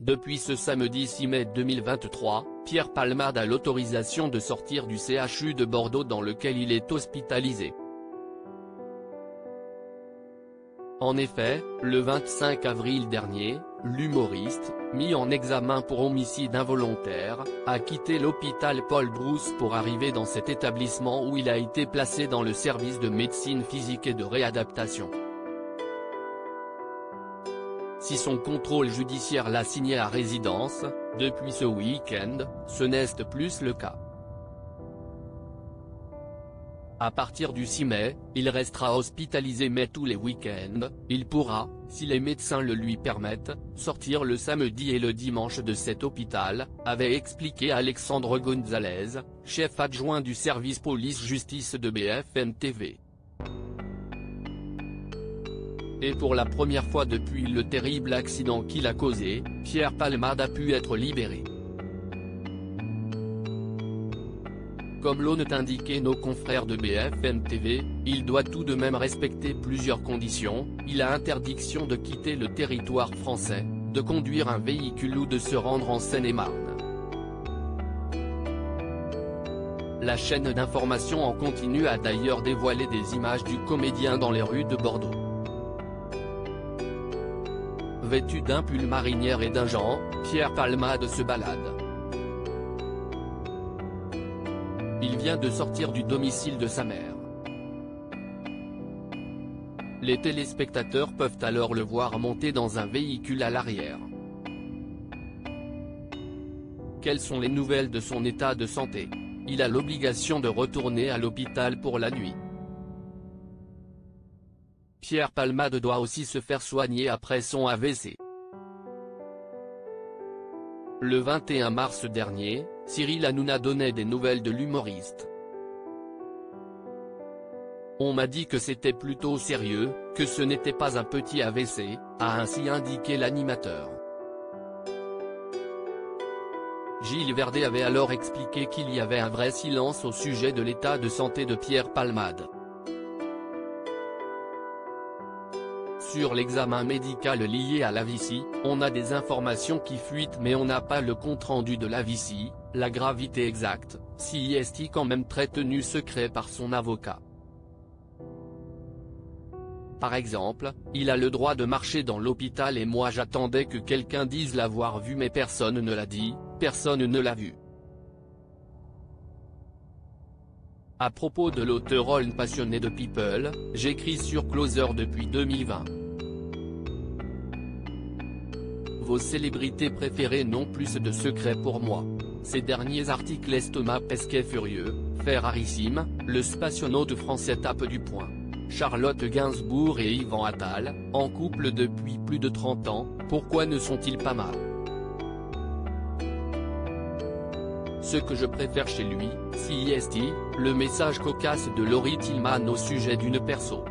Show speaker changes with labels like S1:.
S1: Depuis ce samedi 6 mai 2023, Pierre Palmade a l'autorisation de sortir du CHU de Bordeaux dans lequel il est hospitalisé. En effet, le 25 avril dernier, l'humoriste, mis en examen pour homicide involontaire, a quitté l'hôpital Paul Brousse pour arriver dans cet établissement où il a été placé dans le service de médecine physique et de réadaptation. Si son contrôle judiciaire l'a signé à résidence, depuis ce week-end, ce n'est plus le cas. À partir du 6 mai, il restera hospitalisé mais tous les week-ends, il pourra, si les médecins le lui permettent, sortir le samedi et le dimanche de cet hôpital, avait expliqué Alexandre Gonzalez, chef adjoint du service police-justice de BFM TV. Et pour la première fois depuis le terrible accident qu'il a causé, Pierre Palmade a pu être libéré. Comme l'ont indiqué nos confrères de BFM TV, il doit tout de même respecter plusieurs conditions. Il a interdiction de quitter le territoire français, de conduire un véhicule ou de se rendre en Seine-et-Marne. La chaîne d'information en continu a d'ailleurs dévoilé des images du comédien dans les rues de Bordeaux. Vêtu d'un pull marinière et d'un gant, Pierre Palmade se balade. Il vient de sortir du domicile de sa mère. Les téléspectateurs peuvent alors le voir monter dans un véhicule à l'arrière. Quelles sont les nouvelles de son état de santé? Il a l'obligation de retourner à l'hôpital pour la nuit. Pierre Palmade doit aussi se faire soigner après son AVC. Le 21 mars dernier, Cyril Hanouna donnait des nouvelles de l'humoriste. On m'a dit que c'était plutôt sérieux, que ce n'était pas un petit AVC, a ainsi indiqué l'animateur. Gilles Verdez avait alors expliqué qu'il y avait un vrai silence au sujet de l'état de santé de Pierre Palmade. Sur l'examen médical lié à l'AVC, on a des informations qui fuitent mais on n'a pas le compte-rendu de l'AVC, la gravité exacte, si est quand même très tenu secret par son avocat. Par exemple, il a le droit de marcher dans l'hôpital et moi j'attendais que quelqu'un dise l'avoir vu mais personne ne l'a dit, personne ne l'a vu. À propos de l'auteur passionné de People, j'écris sur Closer depuis 2020. Vos célébrités préférées n'ont plus de secrets pour moi. Ces derniers articles Thomas Pesquet furieux, fait rarissime, le spationaute français tape du poing. Charlotte Gainsbourg et Yvan Attal, en couple depuis plus de 30 ans, pourquoi ne sont-ils pas mariés? Ce que je préfère chez lui, CIST, le message cocasse de Laurie Tillman au sujet d'une perso.